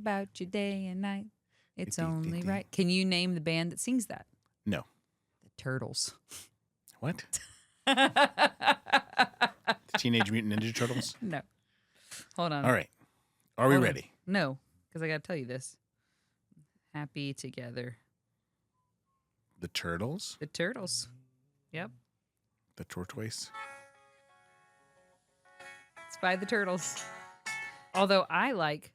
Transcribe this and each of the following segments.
about you day and night. It's only right. Can you name the band that sings that? No. The Turtles. What? The Teenage Mutant Ninja Turtles? No. Hold on. All right. Are we ready? No, because I got to tell you this. Happy together. The Turtles? The Turtles. Yep. The Tortoise? It's by the Turtles. Although I like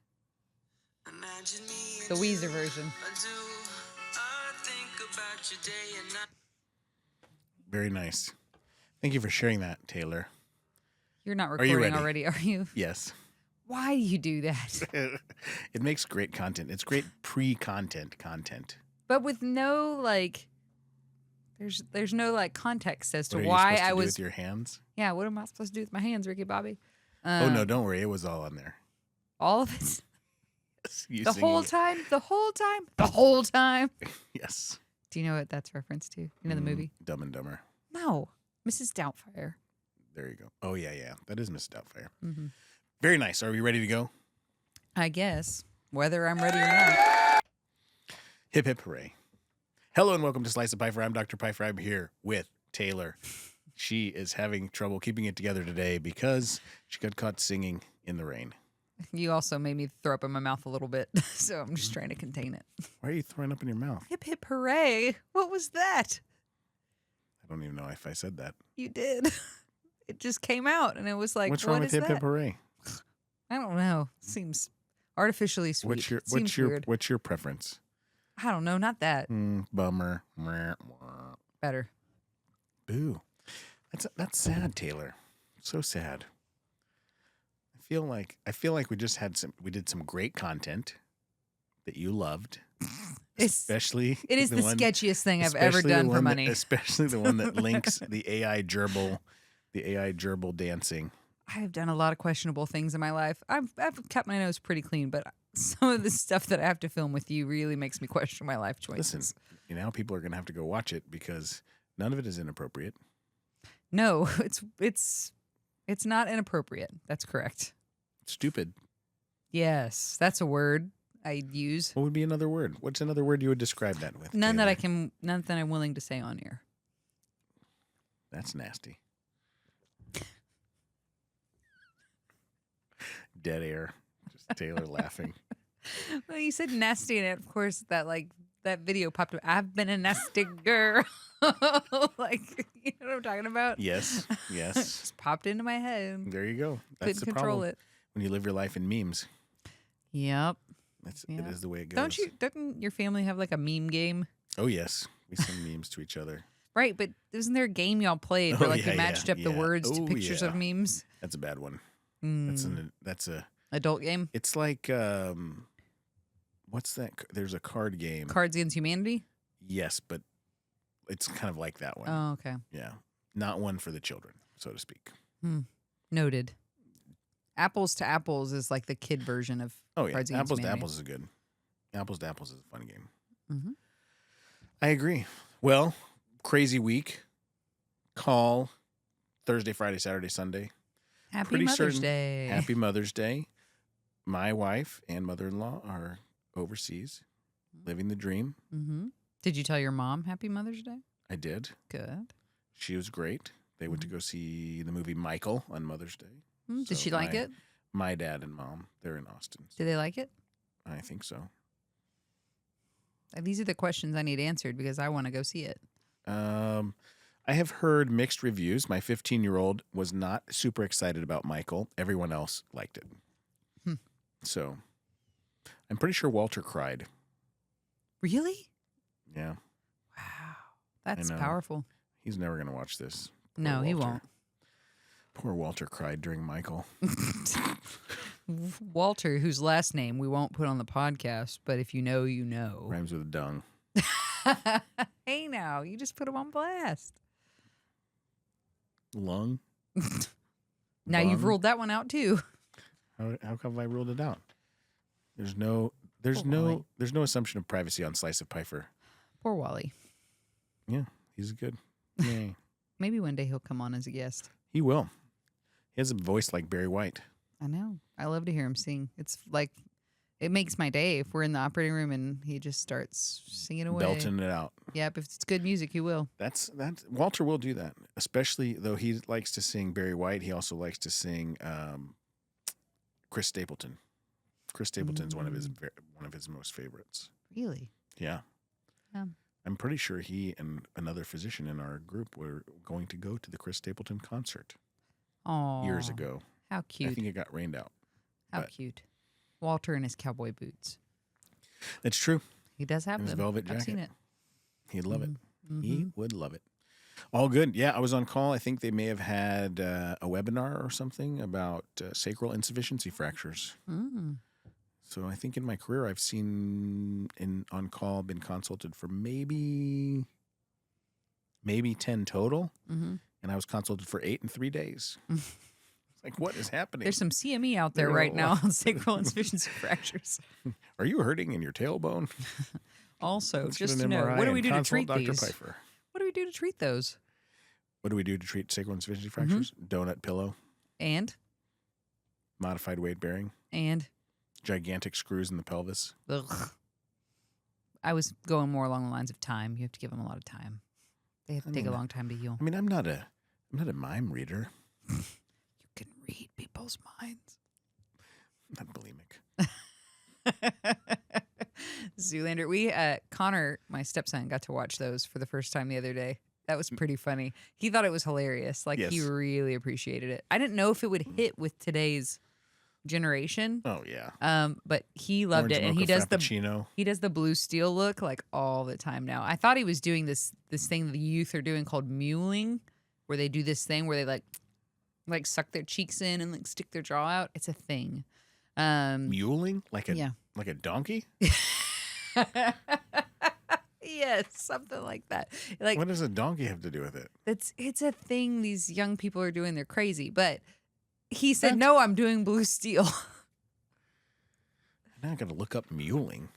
the Weezer version. Very nice. Thank you for sharing that, Taylor. You're not recording ready? already, are you? Yes. Why do you do that? It makes great content. It's great content. But with no like, there's no like context as to What are you why supposed to I do was. with your hands? Yeah, what am I supposed to do with my hands, Ricky Bobby? Oh no, don't worry. It was all on there. All of it. Yes, The whole time. Yes. Do you know what that's reference to? You know the movie? Dumb and Dumber. No, Mrs. Doubtfire. There you go. Oh yeah. That is Miss Doubtfire. Mm-hmm. Very nice. Are we ready to go? I guess, whether I'm ready or not. Hip hip hooray. Hello and welcome to Slice of Piefer. I'm Dr. Piefer. I'm here with Taylor. She is having trouble keeping it together today because she got caught singing in the rain. You also made me throw up in my mouth a little bit, so I'm just trying to contain it. Why are you throwing up in your mouth? Hip hip hooray. What was that? I don't even know if I said that. You did. It just came out, and it was like, what's wrong what with is hip that? hip hooray? I don't know. Seems artificially sweet. What's your preference? I don't know. Not that. Bummer. Better. Boo. That's sad, Taylor. So sad. I feel like we did some great content that you loved. It is the sketchiest thing I've ever done for money. Especially the one that links the AI gerbil dancing. I have done a lot of questionable things in my life. I've kept my nose pretty clean, but some of the stuff that I have to film with you really makes me question my life choices. Listen, now people are going to have to go watch it because none of it is inappropriate. No, it's not inappropriate. That's correct. Stupid. Yes, that's a word I'd use. What would be another word? What's another word you would describe that with? None Taylor? None that I'm willing to say on air. That's nasty. Dead air. Just Taylor laughing. Well, you said nasty, and of course that video popped up. I've been a nasty girl. Like, you know what I'm talking about? Yes. Just popped into my head. There you go. That's Couldn't the control problem it. when you live your life in memes. Yep. It is the way it goes. Doesn't your family have like a meme game? Oh yes, we send memes to each other. Right, but isn't there a game y'all played where you matched up the words to pictures of memes? That's a bad one. Mm. That's a adult game. It's like what's that? There's a card game. Cards Against Humanity? Yes, but it's kind of like that one. Oh, okay. Yeah. Not one for the children, so to speak. Noted. Apples to Apples is like the kid version of Cards Against Apples Humanity. to Apples is good. Apples to Apples is a fun game. Mm-hmm. I agree. Well, crazy week. Call Thursday, Friday, Saturday, Sunday. Happy Mother's Day. Happy Mother's Day. My wife and mother-in-law are overseas, living the dream. Mm-hmm. Did you tell your mom Happy Mother's Day? I did. Good. She was great. They went to go see the movie Michael on Mother's Day. Did she like it? My dad and mom, they're in Austin. Did they like it? I think so. These are the questions I need answered because I want to go see it. I have heard mixed reviews. My 15-year-old was not super excited about Michael. Everyone else liked it. So I'm pretty sure Walter cried. Really? Yeah. Wow. That's powerful. He's never going to watch this. No, he won't. Poor Walter cried during Michael. Walter, whose last name we won't put on the podcast, but if you know, you know. Rhymes with dung. Hey now, you just put him on blast. Lung? Now you've ruled that one out too. How come I ruled it out? There's no assumption of privacy on Slice of Piefer. Poor Wally. Yeah, he's good. Yay. Maybe one day he'll come on as a guest. He will. He has a voice like Barry White. I know. I love to hear him sing. It's like it makes my day if we're in the operating room and he just starts singing away. Belting it out. Yep, if it's good music, he will. That's Walter will do that, especially though he likes to sing Barry White. He also likes to sing Chris Stapleton. Chris Stapleton's one of his most favorites. Really? Yeah. Yeah. I'm pretty sure he and another physician in our group were going to go to the Chris Stapleton concert years ago. How cute. I think it got rained out. How cute. Walter in his cowboy boots. That's true. He does have And his them. velvet jacket. I've seen it. He'd love it. Mm-hmm. He would love it. All good. Yeah, I was on call. I think they may have had a webinar or something about sacral insufficiency fractures. Mm. So I think in my career I've seen on call, been consulted for maybe 10 total. Mm-hmm. And I was consulted for 8 in 3 days. It's like, what is happening? There's some CME out there right now on sacral insufficiency fractures. Are you hurting in your tailbone? Also, Let's just get to an know, MRI what do we and do to consult treat Dr. these? Piefer. What do we do to treat those? What do we do to treat sacral insufficiency fractures? Donut pillow, And modified weight bearing, gigantic screws in the pelvis. Ugh. I was going more along the lines of time. You have to give them a lot of time. They have to take a long time to heal. I mean, I'm not a mime reader. You can read people's minds. I'm not bulimic. Zoolander. We Connor, my stepson, got to watch those for the first time the other day. That was pretty funny. He thought it was hilarious. Like Yes. he really appreciated it. I didn't know if it would hit with today's generation. Oh yeah. But he loved Orange it, and he mocha does frappuccino. the blue steel look like all the time now. I thought he was doing this thing the youth are doing called muling, where they do this thing where they like suck their cheeks in and like stick their jaw out. It's a thing. Muling like a donkey. Yes, something like that. Like, what does a donkey have to do with it? it's a thing these young people are doing. They're crazy. But he said, "No, I'm doing blue steel." Now I got to look up muling.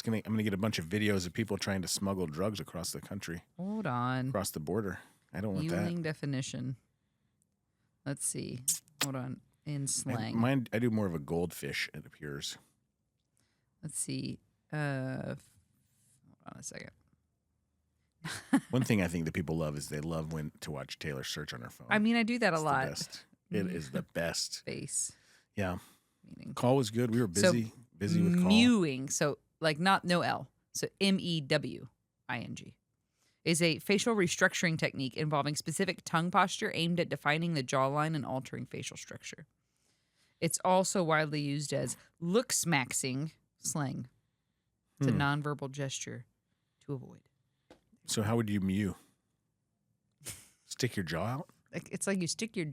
I'm gonna get a bunch of videos of people trying to smuggle drugs across the country, Hold on. across the border. I don't want Muling definition. Let's see. Hold on. In that. slang. I do more of a goldfish. It appears. Let's see. Hold on a second. One thing I think that people love is they love to watch Taylor search on her phone. I mean, I do that It's a the lot. best. It is the best. Face. Yeah. Meaning. Call was good. We were busy with call. Mewing. So, like, no L. So, MEWING is a facial restructuring technique involving specific tongue posture aimed at defining the jawline and altering facial structure. It's also widely used as look-smaxing slang. It's a nonverbal gesture to avoid. So how would you mew? Stick your jaw out? It's like you stick your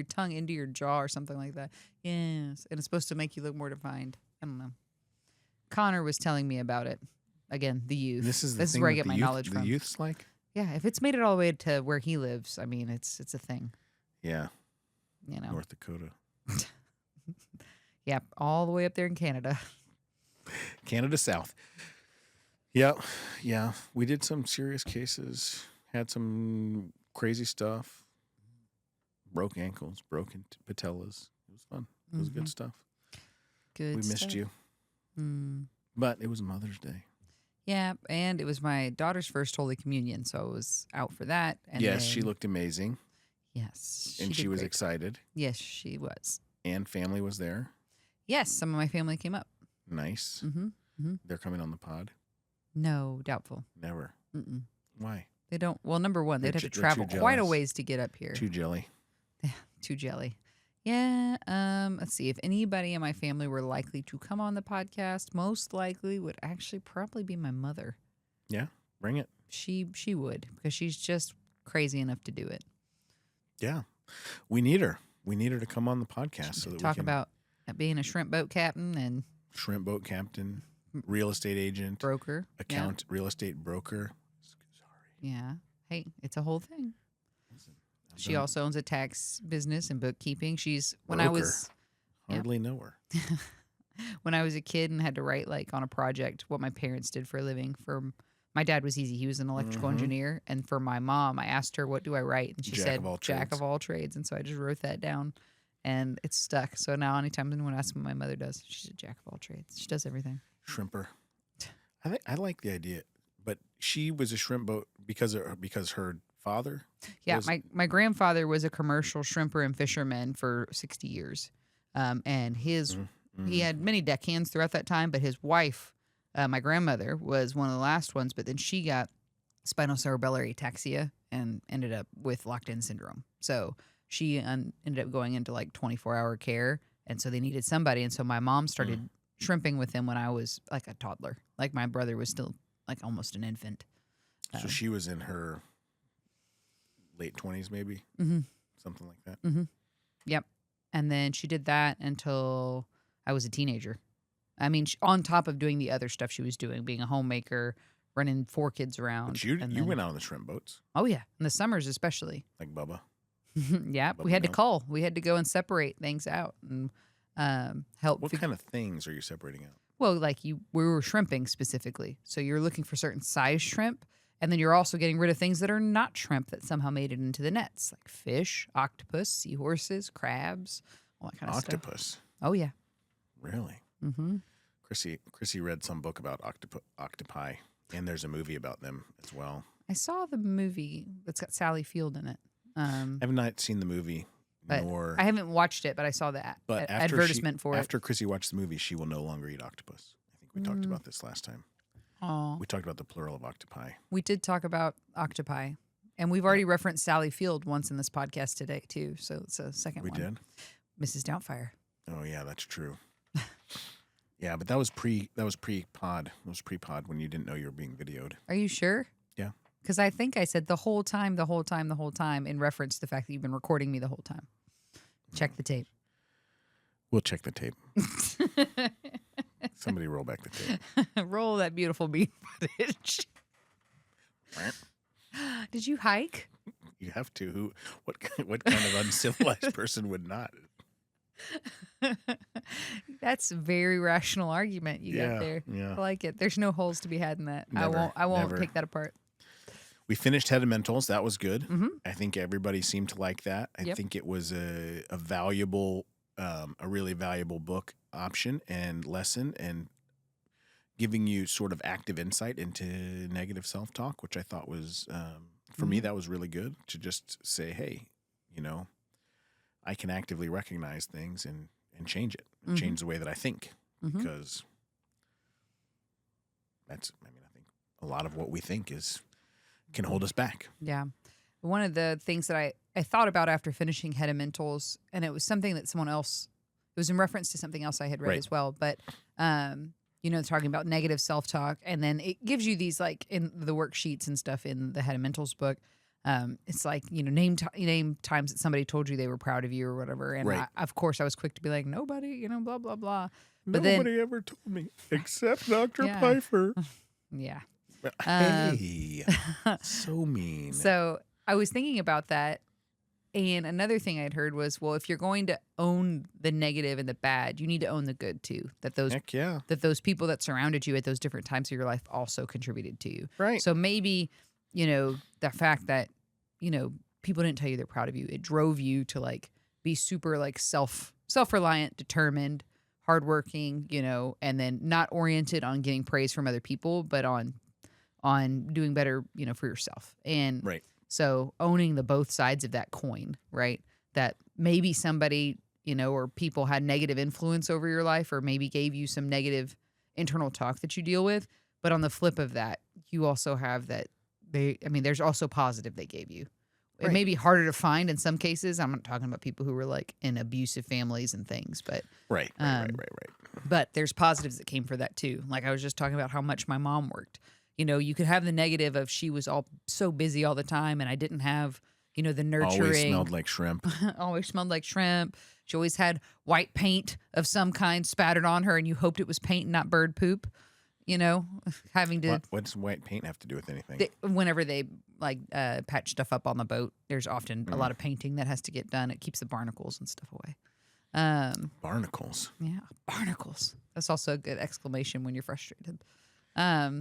tongue into your jaw or something like that. Yes. And it's supposed to make you look more defined. I don't know. Connor was telling me about it. Again, the youth. This is where I that get my knowledge from. The youth's like? Yeah, if it's made it all the way to where he lives, I mean, it's a thing. Yeah. You know. North Dakota. Yeah, all the way up there in Canada. Canada South. Yeah. Yeah. We did some serious cases. Had some crazy stuff. Broke ankles, broken patellas. It was fun. It was good stuff. Good We missed stuff. you. Mm. But it was Mother's Day. Yeah, and it was my daughter's first Holy Communion, so I was out for that. And yes, then- she looked amazing. Yes. And she did was great. excited. Yes, she was. And family was there. Yes, some of my family came up. Nice. Mm-hmm. They're coming on the pod. No, doubtful. Never. Mm-mm. Why? They don't. Well, number one, they'd They're have to too- they're too travel quite a jealous. ways to get up here. Too jelly. Too jelly. Yeah. Let's see. If anybody in my family were likely to come on the podcast, most likely would actually probably be my mother. Yeah, bring it. She would, because she's just crazy enough to do it. Yeah. We need her. We need her to come on the podcast so that Talk we can about being a shrimp boat captain and shrimp boat captain, real estate agent, broker. real estate broker. Yeah. Hey, it's a whole thing. I'm She done. also owns a tax business and bookkeeping. When Broker. I was Hardly know her. when I was a kid and had to write like on a project what my parents did for a living. For my dad was easy. He was an electrical engineer. And for my mom, I asked her, what do I write? And she Jack said, of all Jack trades. of all trades. And so I just wrote that down. and it's stuck. So now anytime anyone asks me what my mother does, she's a jack of all trades. She does everything. Shrimper. I like the idea, but she was a shrimp boat because her father. Yeah, my grandfather was a commercial shrimper and fisherman for 60 years, and he had many deckhands throughout that time. But his wife, my grandmother, was one of the last ones. But then she got spinocerebellar ataxia and ended up with locked-in syndrome. So she ended up going into like 24-hour care, and so they needed somebody. And so my mom started shrimping with him when I was like a toddler. Like my brother was still like almost an infant. So she was in her late 20s, maybe, something like that. Mm-hmm. Yep. And then she did that until I was a teenager. I mean, on top of doing the other stuff she was doing, being a homemaker, running 4 kids around. But you went out on the shrimp boats. Oh, yeah. In the summers, especially. Like Bubba. Yeah. Bubba We had to Milk. cull. We had to go and separate things out and help. What kind of things are you separating out? Well, like we were shrimping specifically. So you're looking for certain size shrimp. And then you're also getting rid of things that are not shrimp that somehow made it into the nets, like fish, octopus, seahorses, crabs, all that kind of stuff. Octopus. Oh, yeah. Really? Mm-hmm. Chrissy read some book about octopi, and there's a movie about them as well. I saw the movie that's got Sally Field in it. I have not seen the movie, But nor I haven't watched it, but I saw that advertisement for it. After Chrissy watched the movie, she will no longer eat octopus. I think we talked about this last time. Oh, We talked about the plural of octopi. we did talk about octopi, and we've already referenced Sally Field once in this podcast today too. So it's a second We one. did? Mrs. Doubtfire. Oh yeah, that's true. Yeah, but that was pre-pod. It was pre-pod when you didn't know you were being videoed. Are you sure? Yeah. Because I think I said the whole time in reference to the fact that you've been recording me the whole time. Check the tape. We'll check the tape. Somebody roll back the tape. Roll that beautiful bean footage. Did you hike? You have to. What kind of uncivilized person would not? That's a very rational argument you got there. Yeah. I like it. There's no holes to be had in that. Never, I won't never. take that apart. We finished Headimentals. That was good. Mm-hmm. I think everybody seemed to like that. I think it was a valuable, a really valuable book option and lesson, and giving you sort of active insight into negative self-talk, which I thought was, for me, that was really good to just say, hey, I can actively recognize things and change it, change the way that I think, because I think a lot of what we think can hold us back. Yeah. One of the things that I thought about after finishing Headimentals, and it was something that it was in reference to something else I had read as well, but, talking about negative self-talk, and then it gives you these, like, in the worksheets and stuff in the Headimentals book, it's like, name times that somebody told you they were proud of you or whatever. And of course I was quick to be like, nobody, blah, blah, blah. But Nobody ever told me except Dr. Piefer. Yeah. Hey, so mean. So I was thinking about that. And another thing I'd heard was, well, if you're going to own the negative and the bad, you need to own the good too. That those people that surrounded you at those different times of your life also contributed to you. Right. So maybe, the fact that, people didn't tell you they're proud of you, it drove you to like be super like self-reliant, determined, hardworking, and then not oriented on getting praise from other people, but on doing better, for yourself. And so owning the both sides of that coin, right? That maybe somebody, or people had negative influence over your life, or maybe gave you some negative internal talk that you deal with. But on the flip of that, you also have that there's also positive they gave you. It may be harder to find in some cases. I'm not talking about people who were like in abusive families and things, but right. But there's positives that came for that too. Like I was just talking about how much my mom worked. You could have the negative of she was all so busy all the time, and I didn't have, the nurturing. Always smelled like shrimp. Always smelled like shrimp. She always had white paint of some kind spattered on her, and you hoped it was paint and not bird poop. Having to. What does white paint have to do with anything? Whenever they patch stuff up on the boat, there's often a lot of painting that has to get done. It keeps the barnacles and stuff away. Barnacles. Yeah, barnacles. That's also a good exclamation when you're frustrated. Yeah.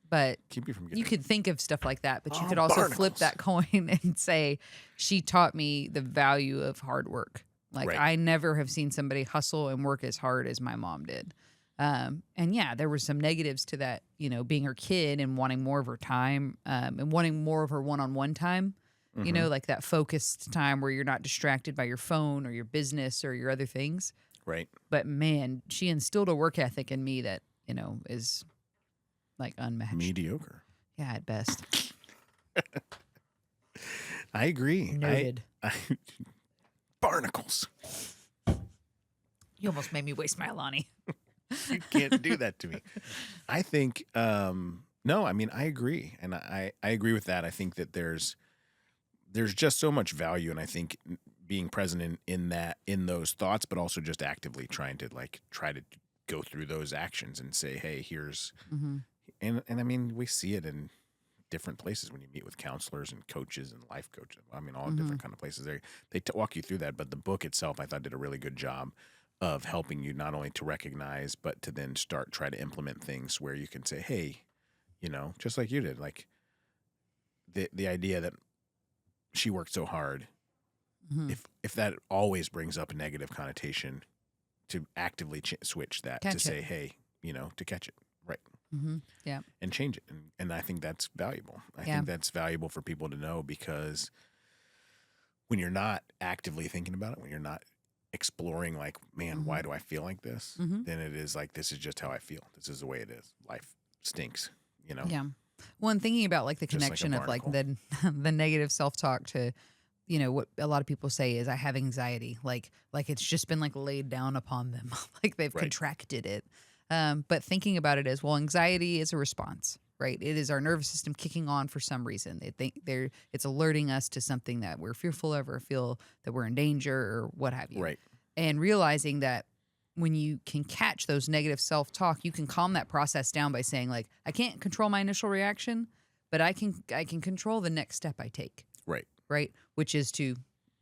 But Keep you from getting you could think of stuff like that, but you could also flip that coin and say, she taught me the value of hard work. Like Right. I never have seen somebody hustle and work as hard as my mom did. And yeah, there were some negatives to that, being her kid and wanting more of her time, and wanting more of her one-on-one time, Mhm. like that focused time where you're not distracted by your phone or your business or your other things. Right. But man, she instilled a work ethic in me that, is like unmatched. Mediocre. Yeah, at best. I agree. Noted. I barnacles. You almost made me waste my Alani. You can't do that to me. I think no, I mean I agree. And I agree with that. I think that there's just so much value, and I think being present in those thoughts, but also just actively trying to try to go through those actions and say, hey, here's Mm-hmm. and I mean we see it in different places when you meet with counselors and coaches and life coaches. I mean all different kind of places. They walk you through that, but the book itself I thought did a really good job of helping you not only to recognize but to then try to implement things where you can say, hey, just like you did, like the idea that she worked so hard, Mm-hmm. if that always brings up a negative connotation, to actively switch that Catch to it. say, hey, to catch it, right, Mm-hmm. Yeah. and change it, and I think that's valuable. I think that's valuable for people to know, because when you're not actively thinking about it, when you're not exploring, like, man, why do I feel like this? Mm-hmm. Then it is like, this is just how I feel. This is the way it is. Life stinks, Yeah. Well, and thinking about like the Just like a connection of like barnacle. the negative self-talk to, what a lot of people say is I have anxiety. Like it's just been like laid down upon them. Like they've Right. contracted it. But thinking about it as, well, anxiety is a response, right? It is our nervous system kicking on for some reason. It's alerting us to something that we're fearful of, or feel that we're in danger, or what have you. Right. And realizing that when you can catch those negative self-talk, you can calm that process down by saying, like, I can't control my initial reaction, but I can control the next step I take, Right. right? Which is to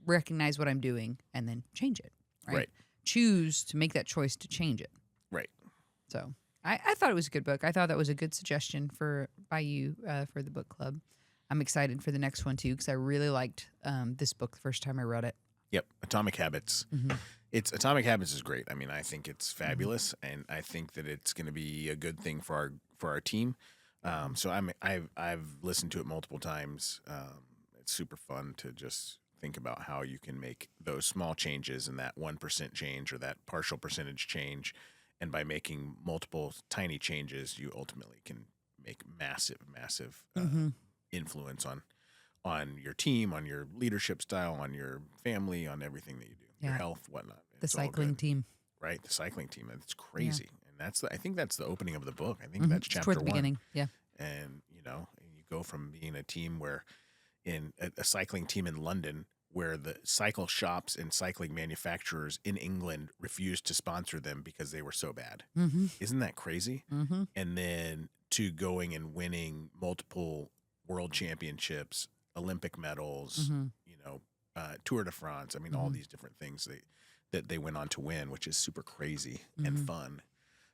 recognize what I'm doing and then change it, right? Right. Choose to make that choice to change it. Right. So I thought it was a good book. I thought that was a good suggestion by you for the book club. I'm excited for the next one too, because I really liked this book the first time I read it. Yep. Atomic Habits. Mm-hmm. Atomic Habits is great. I mean, I think it's fabulous, and I think that it's going to be a good thing for our team. So I've listened to it multiple times. It's super fun to just think about how you can make those small changes, and that 1% change or that partial percentage change, and by making multiple tiny changes, you ultimately can make massive influence on your team, on your leadership style, on your family, on everything that you do, your health, whatnot. The It's all cycling good. team. Right? The cycling team. It's crazy. And I think that's the opening of the book. I think that's It's chapter toward the 1. beginning. Yeah. And, you go from being a team where in a cycling team in London, where the cycle shops and cycling manufacturers in England refused to sponsor them because they were so bad. Mm-hmm. Isn't that crazy? Mm-hmm. And then to going and winning multiple world championships, Olympic medals, Mm-hmm. Tour de France. I mean, all these different things that they went on to win, which is super crazy and fun.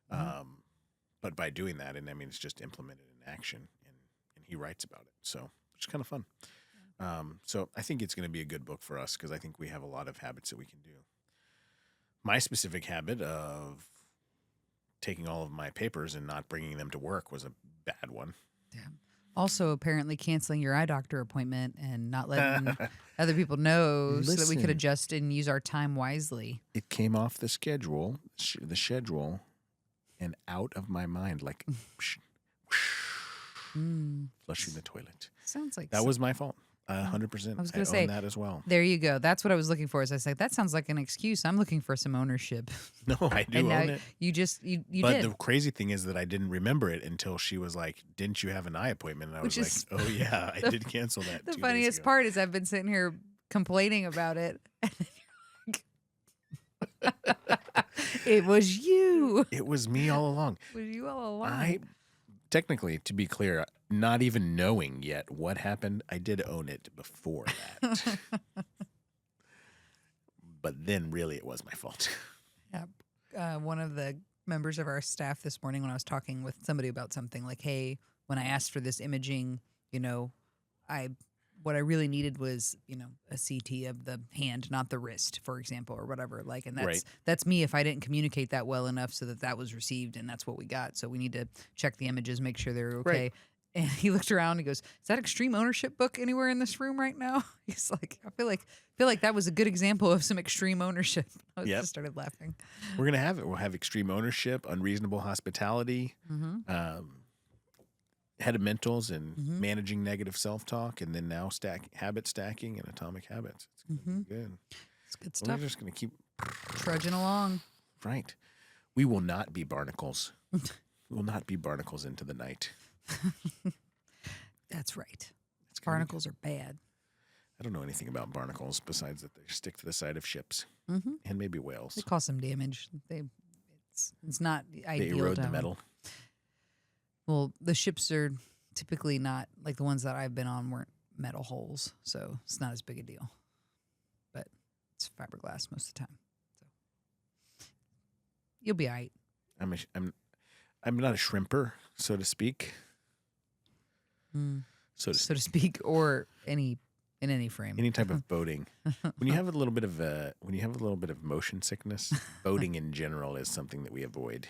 But by doing that, and I mean, it's just implemented in action, and he writes about it. So it's kind of fun. So I think it's going to be a good book for us, because I think we have a lot of habits that we can do. My specific habit of taking all of my papers and not bringing them to work was a bad one. Yeah. Also, apparently canceling your eye doctor appointment and not letting other people know so that we could Listen. adjust and use our time wisely. It came off the schedule, and out of my mind, like flushing the toilet. Sounds like That was my fault. 100%. I was I gonna own say, that as well. There you go. That's what I was looking for. Is I was like, that sounds like an excuse. I'm looking for some ownership. No, I do And now own it. you just you But did. the crazy thing is that I didn't remember it until she was like, "Didn't you have an eye appointment?" And I Which was is like, "Oh yeah, I did cancel that." The 2 days funniest ago." part is I've been sitting here complaining about it. It was you. It was me all along. It was you all along. I technically, to be clear, not even knowing yet what happened, I did own it before that. But then, really, it was my fault. One of the members of our staff this morning, when I was talking with somebody about something, like, hey, when I asked for this imaging, I what I really needed was, a CT of the hand, not the wrist, for example, or whatever. Like, and Right. that's me if I didn't communicate that well enough so that was received, and that's what we got. So we need to check the images, make sure they're okay. Right. And he looked around and he goes, "Is that extreme ownership book anywhere in this room right now?" He's like, I feel like that was a good example of some extreme ownership. I Yep. just started laughing. We're going to have it. We'll have extreme ownership, unreasonable hospitality, headamentals, and managing negative self-talk, and then now habit stacking and atomic habits. It's going to be good. It's good We're stuff. just going to keep Trudging along. right. We will not be barnacles. We will not be barnacles into the night. That's right. It's gonna be Barnacles are bad. I don't know anything about barnacles besides that they stick to the side of ships and maybe whales. They cause some damage. It's not They ideal. erode to the have them. metal. Well, the ships are typically not like the ones that I've been on weren't metal holes, so it's not as big a deal. But it's fiberglass most of the time, so you'll be all right. I'm not a shrimper, so to speak. So to speak, or in any frame. any type of boating. When you have a little bit of motion sickness, boating in general is something that we avoid.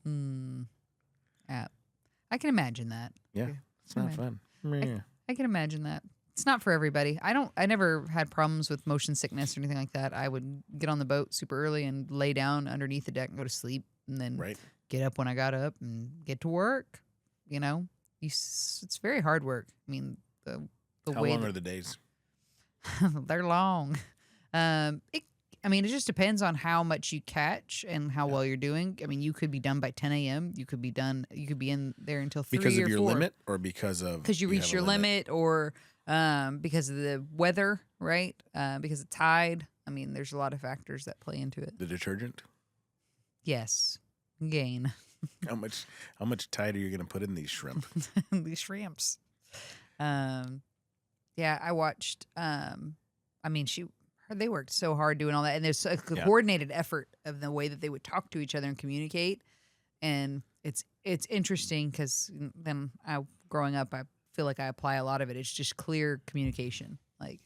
Yeah, I can imagine that. Yeah, it's not fun. I can imagine that. It's not for everybody. I never had problems with motion sickness or anything like that. I would get on the boat super early and lay down underneath the deck and go to sleep, and then get up when I got up and get to work. It's very hard work. I mean, the How way long are the days? they're long. It just depends on how much you catch and how well you're doing. I mean, you could be done by 10 a.m. You could be in there until 3 Because or of your 4. limit, or because You reach have a your limit, or because of the weather, right? Because of tide. I mean, there's a lot of factors that play into it. The detergent. Yes, gain. How much tide are you going to put in these shrimp? These shrimps. Yeah, I watched. They worked so hard doing all that, and there's a coordinated effort of the way that they would talk to each other and communicate. And it's interesting because then growing up, I feel like I apply a lot of it. It's just clear communication. Like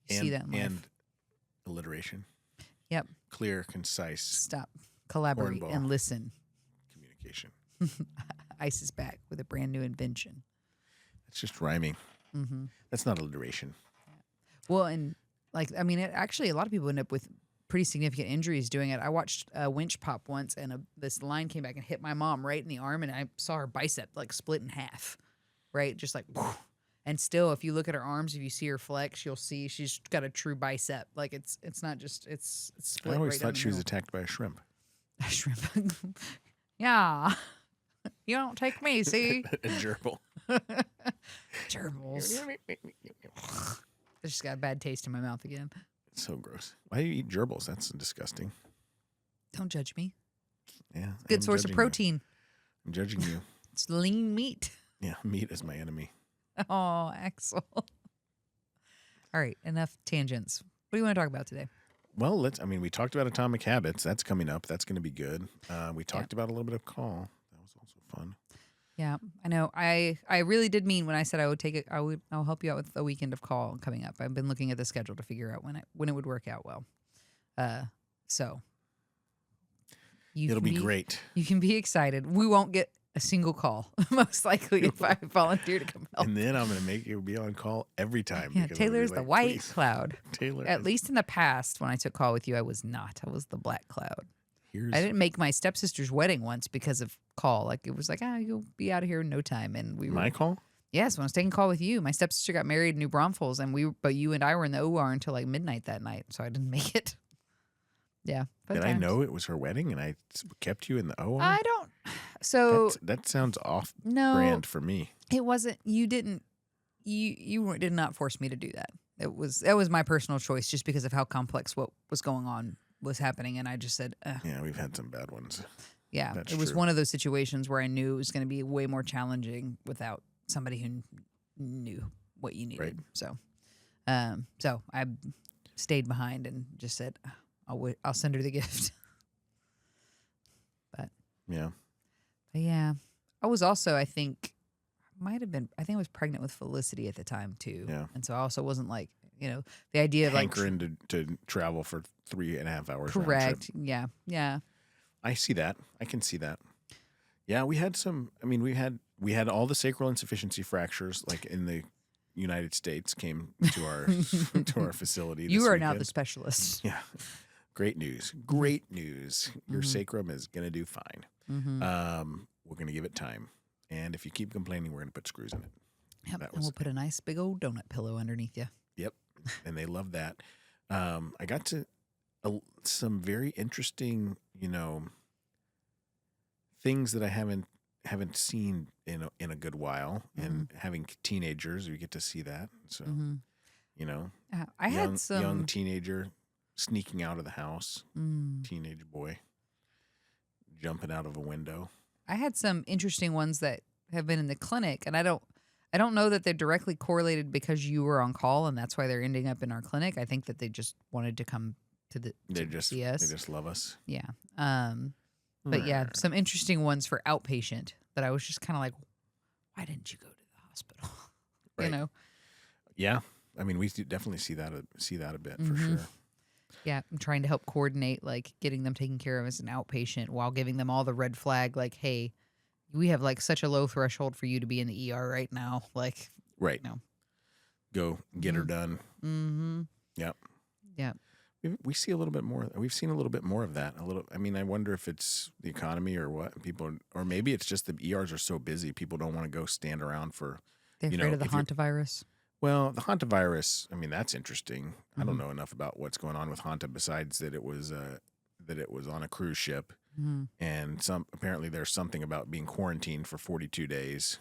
you see that in life. And alliteration. Yep. Clear, concise. Stop. Collaborate Cornball. and listen. Communication. ICE is back with a brand new invention. It's just rhyming. That's not alliteration. Well, and actually, a lot of people end up with pretty significant injuries doing it. I watched a winch pop once, and this line came back and hit my mom right in the arm, and I saw her bicep split in half, right? Just like, whoosh. And still, if you look at her arms, if you see her flex, you'll see she's got a true bicep. Like it's not just it's split. I always right down thought the she was middle. attacked by a shrimp. A shrimp. Yeah, you don't take me. See, A gerbil. gerbils. I just got a bad taste in my mouth again. It's so gross. Why do you eat gerbils? That's disgusting. Don't judge me. Yeah. Good I'm source of judging you. protein. I'm judging you. It's lean meat. Yeah, meat is my enemy. Oh, Axel. All right, enough tangents. What do you want to talk about today? Well, we talked about atomic habits. That's coming up. That's going to be good. We talked about a little bit of call. That was also fun. Yeah, I know. I really did mean when I said I would take it. I'll help you out with a weekend of call coming up. I've been looking at the schedule to figure out when it would work out well. So It'll be great. You can be excited. We won't get a single call, most likely, if I volunteer to come help. And then I'm going to make you be on call every time. Yeah, because I'm gonna be Taylor's the like, white "Please, cloud. Taylor. At least in the past, when I took call with you, I was not. I was the black cloud. I didn't make my stepsister's wedding once because of call. Like it was like, you'll be out of here in no time. And we were My call? Yes, when I was taking call with you, my stepsister got married in New Braunfels, but you and I were in the OR until like midnight that night, so I didn't make it. Yeah. Did I know it was her wedding and I kept you in the OR? I don't. So that sounds off no, brand for me. It wasn't. You didn't. You did not force me to do that. That was my personal choice, just because of how complex what was going on was happening, and I just said, Yeah, we've had some bad ones. Yeah, That's it was true. one of those situations where I knew it was going to be way more challenging without somebody who knew what you needed. Right. So I stayed behind and just said, I'll send her the gift. Yeah. But yeah, I was also, I think, might have been. I think I was pregnant with Felicity at the time too. Yeah. And so I also wasn't like, the idea of like hankering to travel for 3.5 hours. Round correct. trip. Yeah. Yeah. I see that. I can see that. Yeah, we had some. I mean, we had all the sacral insufficiency fractures, like in the United States, came to our to our facility. You this are now weekend. the specialist. Yeah, great news. Great news. Your sacrum is gonna do fine. We're gonna give it time, and if you keep complaining, we're gonna put screws in it. Yep. And we'll put a nice big old donut pillow underneath you. Yep, and they love that. I got to some very interesting, things that I haven't seen in a good while, and having teenagers, we get to see that. So, I had some young teenager sneaking out of the house, teenage boy jumping out of a window. I had some interesting ones that have been in the clinic, and I don't know that they're directly correlated because you were on call, and that's why they're ending up in our clinic. I think that they just wanted to come to see us. They just love us. Yeah. But yeah, some interesting ones for outpatient that I was just kind of like, why didn't you go to the hospital? Right. Yeah. I mean, we definitely see that a bit for sure. Yeah, I'm trying to help coordinate like getting them taken care of as an outpatient while giving them all the red flag, like, hey, we have like such a low threshold for you to be in the ER right now. Like, right. Go get her done. Mm-hmm. Yep. Yeah. We see a little bit more. We've seen a little bit more of that. I mean, I wonder if it's the economy or what or maybe it's just the ERs are so busy. People don't want to go stand around for. They're afraid of the hantavirus. Well, the hantavirus. I mean, that's interesting. I don't know enough about what's going on with hanta besides that it was on a cruise ship, and apparently there's something about being quarantined for 42 days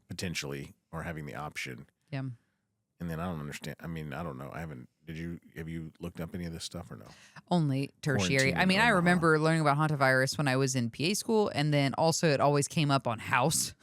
potentially, or having the option. Yeah. And then I don't understand. I mean, I don't know. Have you looked up any of this stuff or no? Only tertiary. Quarantine I mean, in I Omaha. remember learning about hantavirus when I was in PA school, and then also it always came up on House.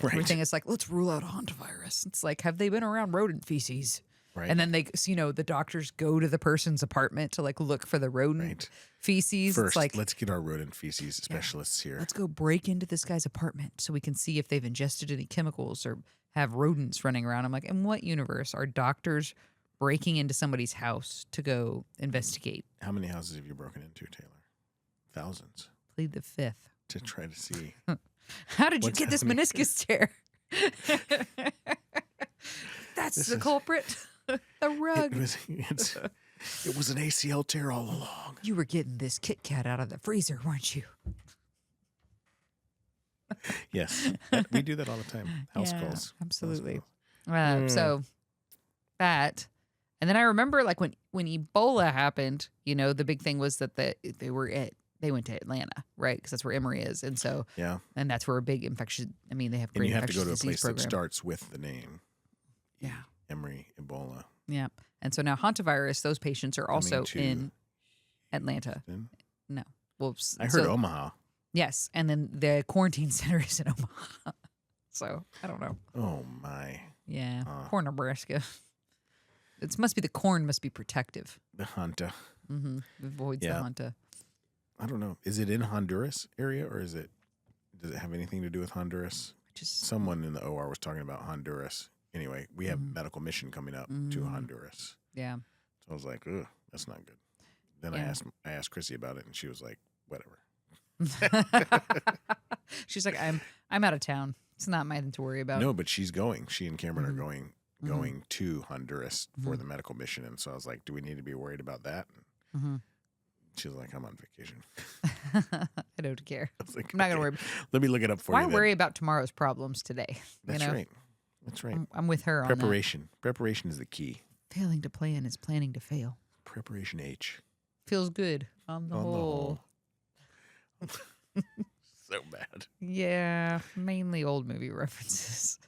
Right. Everything is like, let's rule out hantavirus. It's like, have they been around rodent feces? Right. And then the doctors go to the person's apartment to like look for the rodent feces. First, it's like, let's get our rodent feces specialists here. let's go break into this guy's apartment so we can see if they've ingested any chemicals or have rodents running around. I'm like, in what universe are doctors breaking into somebody's house to go investigate? How many houses have you broken into, Taylor? Thousands. Plead the fifth. To try to see. How did you get this meniscus tear? That's the culprit. The rug. It was an ACL tear all along. You were getting this Kit Kat out of the freezer, weren't you? Yes. We do that all the time. House calls. Absolutely. House calls. So that. And then I remember like when Ebola happened, the big thing was that they went to Atlanta, right? Because that's where Emory is. And so, and that's where a big infection, they have great and you have to go to a infectious place disease program. that starts with the name. Yeah. Emory, Ebola. Yeah. And so now hantavirus, those patients are also in Atlanta. Houston? No. Well, I heard Omaha. Yes. And then the quarantine center is in Omaha. So I don't know. Oh, my. Yeah. Poor Nebraska. The corn must be protective. The Hanta. Mm-hmm. Avoids the Hanta. I don't know. Is it in Honduras area or does it have anything to do with Honduras? Someone in the OR was talking about Honduras. Anyway, we have medical mission coming up to Honduras. Yeah. So I was like, ugh, that's not good. Then I asked Chrissy about it and she was like, whatever. She's like, I'm out of town. It's not my thing to worry about. No, but she's going. She and Cameron are going to Honduras for the medical mission. And so I was like, do we need to be worried about that? She was like, I'm on vacation. I don't care. I was like, I'm not going to worry. Let me look it up for you. Why worry about tomorrow's problems today? That's right. That's right. I'm with her on Preparation. Preparation is the key. Failing to plan is planning to fail. Preparation H. Feels good on the whole. So bad. Yeah. Mainly old movie references.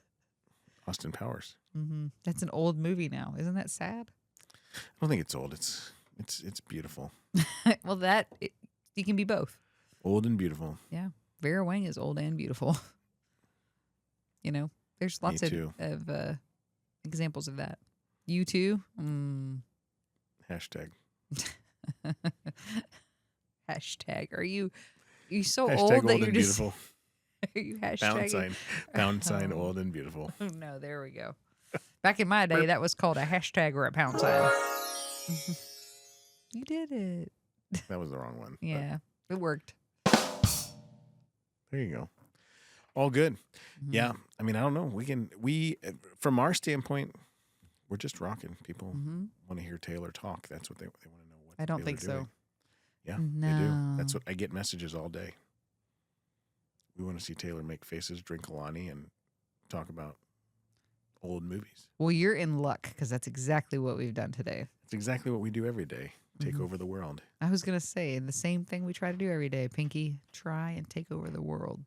Austin Powers. Mm-hmm. That's an old movie now. Isn't that sad? I don't think it's old. It's beautiful. Well, you can be both. Old and beautiful. Yeah. Vera Wang is old and beautiful. There's lots of examples of that. You too? Hashtag. Hashtag. Are you so Hashtag old that old you're and just beautiful. Are you hashtagging? Pound sign, Oh. old and beautiful. Oh, no, there we go. Back in my day, that was called a hashtag or a pound sign. You did it. That was the wrong one. but Yeah, it worked. there you go. All good. Mhm. Yeah. I mean, I don't know. We from our standpoint, we're just rocking. People Mhm. want to hear Taylor talk. That's what they want to know. What I don't Taylor think so. doing. Yeah, they do. That's No. what I get messages all day. We want to see Taylor make faces, drink Kalani, and talk about old movies. Well, you're in luck because that's exactly what we've done today. It's exactly what we do every day. Take over the world. I was going to say the same thing we try to do every day. Pinky, try and take over the world.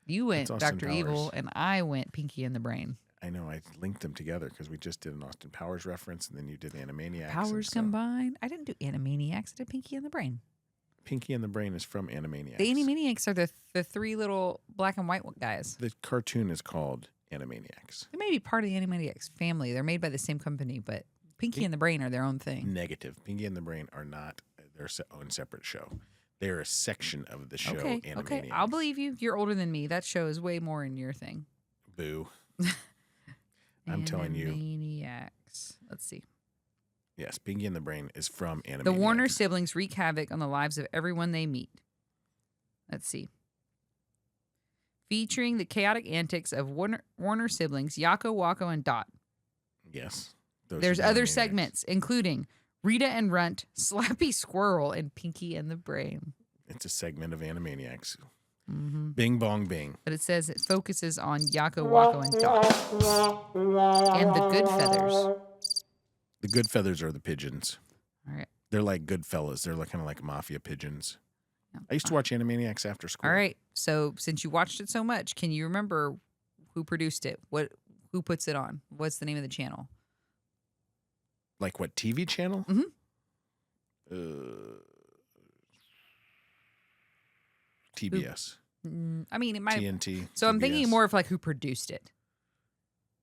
You went That's Austin Dr. Evil, Powers. and I went Pinky and the Brain. I know. I linked them together because we just did an Austin Powers reference, and then you did Animaniacs. Powers combined. I didn't do Animaniacs. I did Pinky and the Brain. Pinky and the Brain is from Animaniacs. The Animaniacs are the three little black and white guys. The cartoon is called Animaniacs. They may be part of the Animaniacs family. They're made by the same company, but Pinky and the Brain are their own thing. Negative. Pinky and the Brain are not their own separate show. They're a section of the show Okay, Animaniacs. I'll believe you. You're older than me. That show is way more in your thing. Boo. I'm telling you. Animaniacs. Let's see. Yes, Pinky and the Brain is from Animaniacs. The Warner siblings wreak havoc on the lives of everyone they meet. Let's see. Featuring the chaotic antics of Warner siblings, Yakko, Wacko, and Dot. Yes. Those There's are other Animaniacs. segments, including Rita and Runt, Slappy Squirrel, and Pinky and the Brain. It's a segment of Animaniacs. Mm-hmm. Bing, bong, bing. But it says it focuses on Yakko, Wacko, and Dot. And the Good Feathers. The good feathers are the pigeons. All right. They're like good fellas. They're like kind of like mafia pigeons. Yeah. I used to watch Animaniacs after school. All right. So since you watched it so much, can you remember who produced it? Who puts it on? What's the name of the channel? Like what TV channel? TBS, I mean, it might. TNT. So I'm thinking TBS, more of like who produced it.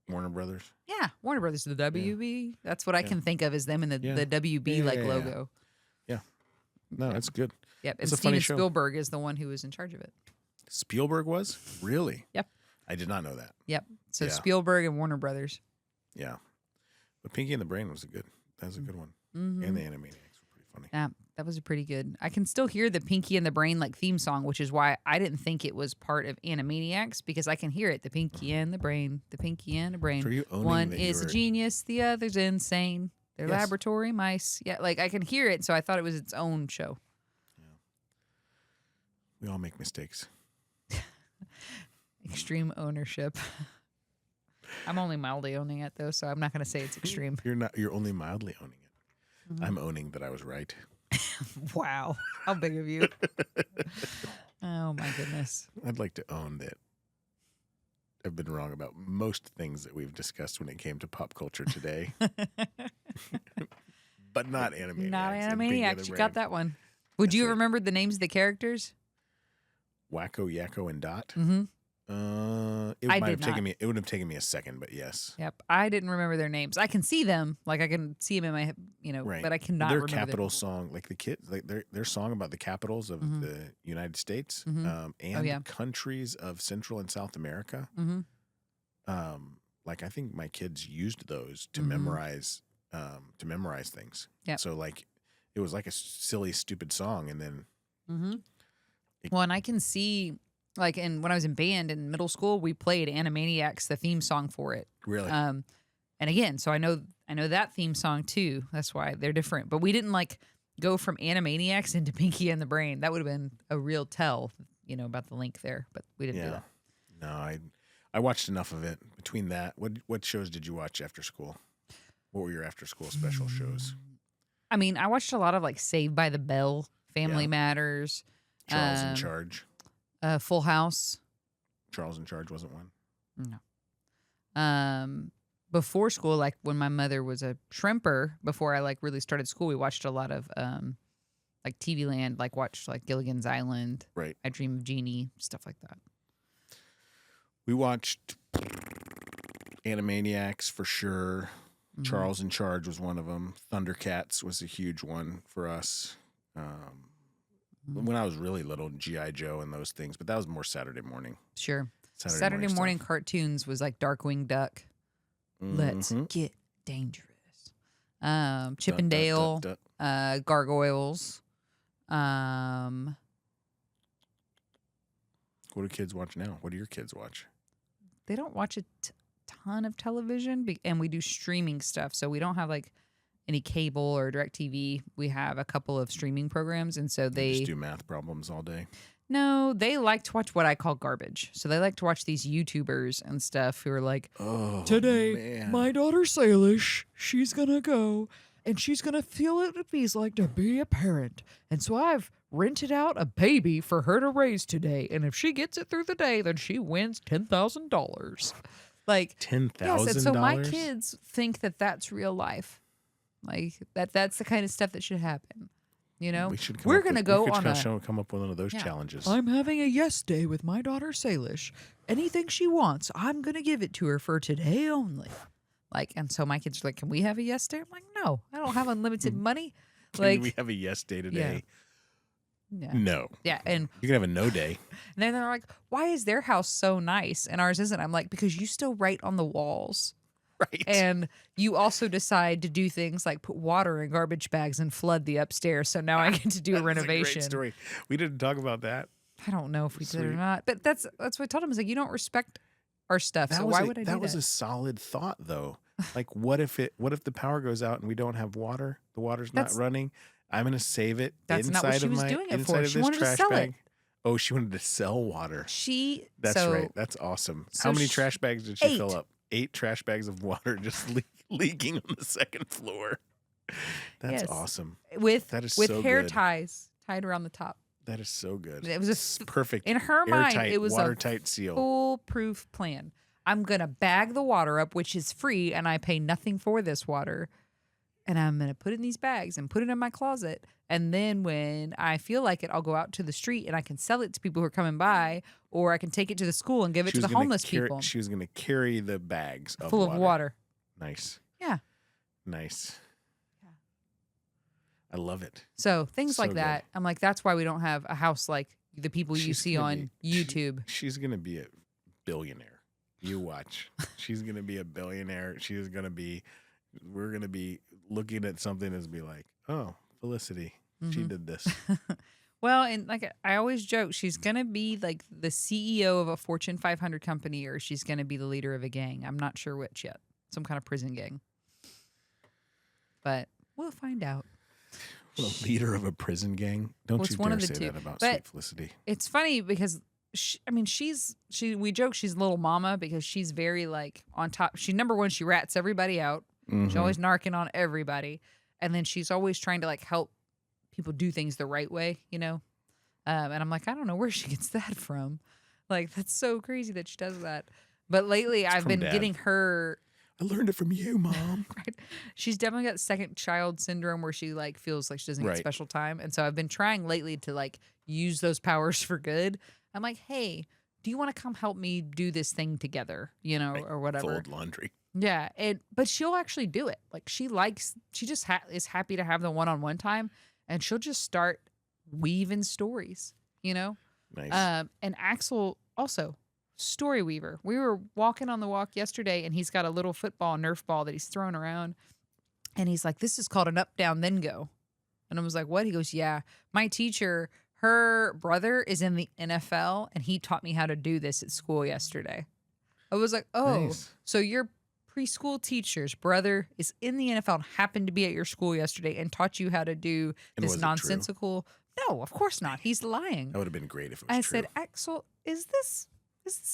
Warner Brothers. Yeah, Warner Brothers, the WB. That's what I can think of as them in the Yeah. the WB Yeah, like yeah, yeah. logo. No, that's good. Yep. And It's a funny Steven show. Spielberg is the one who was in charge of it. Spielberg was? Really? Yep. I did not know that. Yep. So Yeah. Spielberg and Warner Brothers. Yeah. But Pinky and the Brain was that was a good one. Mm-hmm. And the Animaniacs were pretty funny. Yeah, that was a pretty good. I can still hear the Pinky and the Brain like theme song, which is why I didn't think it was part of Animaniacs because I can hear it. The Pinky and the Brain, the Pinky and the Brain. So are you owning One that is you a were- genius, the other's insane. They're Yes. laboratory mice. Yeah, like I can hear it, so I thought it was its own show. We all make mistakes. Extreme ownership. I'm only mildly owning it though, so I'm not going to say it's extreme. You're only mildly owning it. Mm-hmm. I'm owning that I was right. Wow, how big of you? Oh my goodness. I'd like to own that I've been wrong about most things that we've discussed when it came to pop culture today. But not Animaniacs. Not and Pinky and the Animaniacs. You Brain. got that one. Would you That's it. remember the names of the characters? Wacko, Yakko, and Dot. Mm-hmm. It I might did have taken not. me. It would have taken me a second, but yes. Yep. I didn't remember their names. I can see them. Like I can see them in my, Right. but I cannot Their remember capital them. song, like the kids, like their song about the capitals of Mhm. the United States Mhm. and yeah. countries of Central and South America. Mm-hmm. Like I think my kids used those to Mhm. memorize things. Yep. So like it was like a silly, stupid song, and then Mm-hmm. Well, and I can see, like, when I was in band in middle school, we played Animaniacs, the theme song for it. really, And again, so I know that theme song too. That's why they're different. But we didn't like go from Animaniacs into Pinky and the Brain. That would have been a real tell, about the link there. But we didn't do yeah. that. No, I watched enough of it. Between that, what shows did you watch after school? What were your after school special shows? I mean, I watched a lot of like Saved by the Bell, Family Yeah. Matters, Charles in Charge. Full House. Charles in Charge wasn't one. No. Before school, like when my mother was a shrimper, before I like really started school, we watched a lot of like TV Land, like watched like Gilligan's Island, Right. I Dream of Jeannie, stuff like that. We watched Animaniacs for sure. Mhm. Charles in Charge was one of them. Thundercats was a huge one for us. when I was really little, G.I. Joe and those things, but that was more Saturday morning. Sure. Saturday morning stuff. cartoons was like Darkwing Duck. Let's get dangerous. Chip and Dale, Gargoyles. What do kids watch now? What do your kids watch? They don't watch a ton of television, and we do streaming stuff. So we don't have like any cable or DirecTV. We have a couple of streaming programs, and so they just do math problems all day. No, they like to watch what I call garbage. So they like to watch these YouTubers and stuff who are like, today, my daughter Salish, she's going to go and she's going to feel what it feels like to be a parent. And so I've rented out a baby for her to raise today. And if she gets it through the day, then she wins $10,000. Like $10,000. Yes, and so my kids think that that's real life. Like that's the kind of stuff that should happen. You know, we're going to go on come up with one of those challenges. I'm having a yes day with my daughter Salish. Anything she wants, I'm going to give it to her for today only. Like, and so my kids are like, can we have a yes day? I'm like, no, I don't have unlimited money. Can we have a yes day today? Yeah. No. Yeah. And you can have a no day. And then they're like, why is their house so nice and ours isn't? I'm like, because you still write on the walls. Right. And you also decide to do things like put water in garbage bags and flood the upstairs. So now I get to do a renovation. That's a great story. We didn't talk about that. I don't know if we did or not. But that's what I told him. Is like, you don't respect our stuff. So why would I do that? That was a solid thought, though. Like, what if the power goes out and we don't have water? The water's not running. I'm going to save it that's inside not what she of was my doing it inside for. of She this wanted trash to sell bag. it. Oh, she wanted to sell water. That's right. That's awesome. So How many trash bags did she fill up? 8 trash bags of water just leaking on the second floor. That's awesome. With so hair good. ties tied around the top. That is so good. It was perfect. In her mind, it was watertight seal. Foolproof plan. I'm gonna bag the water up, which is free, and I pay nothing for this water. And I'm gonna put it in these bags and put it in my closet. And then when I feel like it, I'll go out to the street and I can sell it to people who are coming by, or I can take it to the school and give it to the homeless people. She was going to carry the bags full of water. Nice. Yeah. Nice. Yeah. I love it. So things like that. I'm like, that's why we don't have a house like the people you see on YouTube. She's going to be a billionaire. You watch. She's going to be a billionaire. We're going to be looking at something and be like, oh, Felicity, she did this. Well, and like I always joke, she's going to be like the CEO of a Fortune 500 company, or she's going to be the leader of a gang. I'm not sure which yet. Some kind of prison gang. But we'll find out. The leader of a prison gang? Don't you dare say that about sweet Felicity. It's funny because we joke she's little mama because she's very like on top. Number one, she rats everybody out. She's always narking on everybody. And then she's always trying to like help people do things the right way, you know? And I'm like, I don't know where she gets that from. Like, that's so crazy that she does that. But lately I've been getting her. I learned it from you, Mom. Right. She's definitely got second child syndrome where she like feels like she doesn't get special time. And so I've been trying lately to like use those powers for good. I'm like, hey, do you want to come help me do this thing together, you know, or whatever? Fold laundry. Yeah, but she'll actually do it. Like she just is happy to have the one-on-one time, and she'll just start weaving stories, you know. Nice. And Axel also story weaver. We were walking on the walk yesterday, and he's got a little football Nerf ball that he's throwing around, and he's like, "This is called an up, down, then go." And I was like, "What?" He goes, "Yeah, my teacher, her brother is in the NFL, and he taught me how to do this at school yesterday." I was like, "Oh, nice. So you're." Preschool teacher's brother is in the NFL and happened to be at your school yesterday and taught you how to do this nonsensical. No, of course not. He's lying. That would have been great if it was I true. said, Axel, is this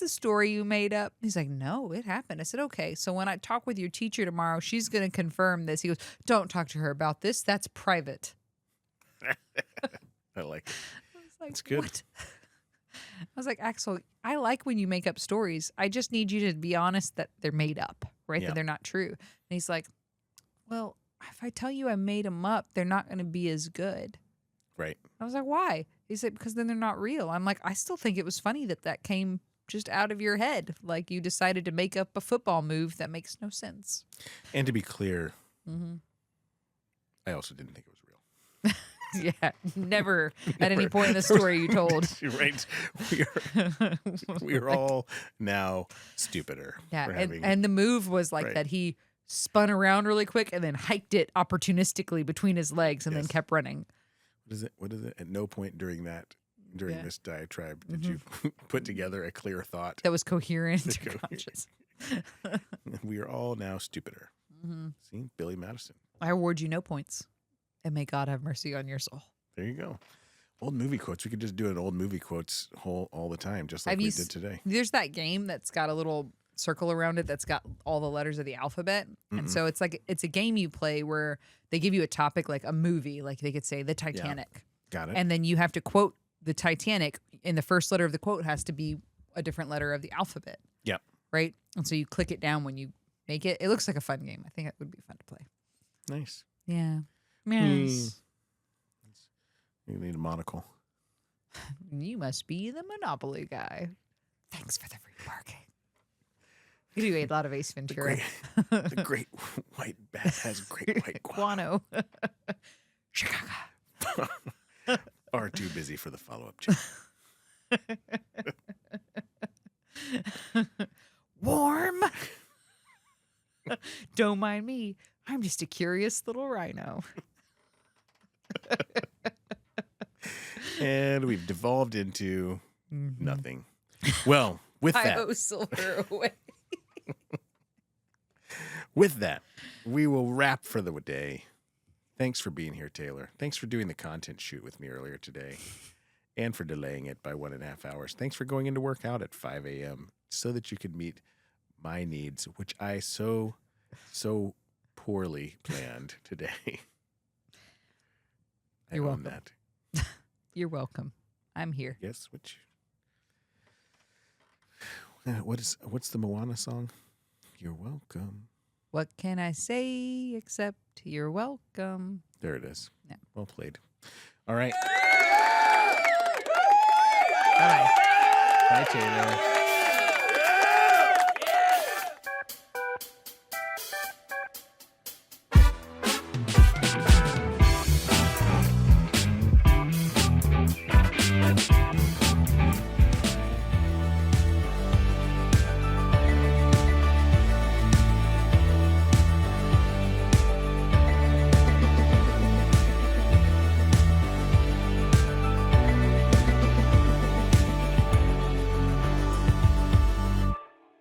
a story you made up? He's like, no, it happened. I said, okay. So when I talk with your teacher tomorrow, she's going to confirm this. He goes, don't talk to her about this. That's private. I like it. I was like, that's good. What? I was like, Axel, I like when you make up stories. I just need you to be honest that they're made up, right? Yeah. That they're not true. And he's like, well, if I tell you I made them up, they're not going to be as good. Right. I was like, why? He said, because then they're not real. I'm like, I still think it was funny that came just out of your head. Like you decided to make up a football move that makes no sense. And to be clear, I also didn't think it was real. Yeah, never at any point in the story you told. Right. We are all now stupider. Yeah, for having, and the move was like Right. that he spun around really quick and then hiked it opportunistically between his legs and then Yes. kept running. What is it? At no point during Yeah. this diatribe did you put together a clear thought. That was coherent or Coherent. conscious. We are all now stupider. Mhm. See, Billy Madison. I award you no points. And may God have mercy on your soul. There you go. Old movie quotes. We could just do an old movie quotes all the time, just like Have we you did today. There's that game that's got a little circle around it that's got all the letters of the alphabet. And so it's a game you play where they give you a topic like a movie, like they could say the Titanic. Got it. And then you have to quote the Titanic, and the first letter of the quote has to be a different letter of the alphabet. Yep. Right? And so you click it down when you make it. It looks like a fun game. I think it would be fun to play. Nice. Yeah. Yes. You need a monocle. You must be the Monopoly guy. Thanks for the remarking. You do a lot of Ace Ventura. The great white bat has great white guano. Guano. Chicago. Are too busy for the follow-up check. Warm. Don't mind me. I'm just a curious little rhino. And we've devolved into nothing. Well, with I that, owe silver away. with that, we will wrap for the day. Thanks for being here, Taylor. Thanks for doing the content shoot with me earlier today and for delaying it by 1.5 hours. Thanks for going into work out at 5 a.m. so that you could meet my needs, which I so poorly planned today. You're I own welcome. that. You're welcome. I'm here. Yes, what's the Moana song? You're welcome. What can I say except you're welcome? There it is. Yeah. Well played. All right. Bye-bye. Bye, Taylor.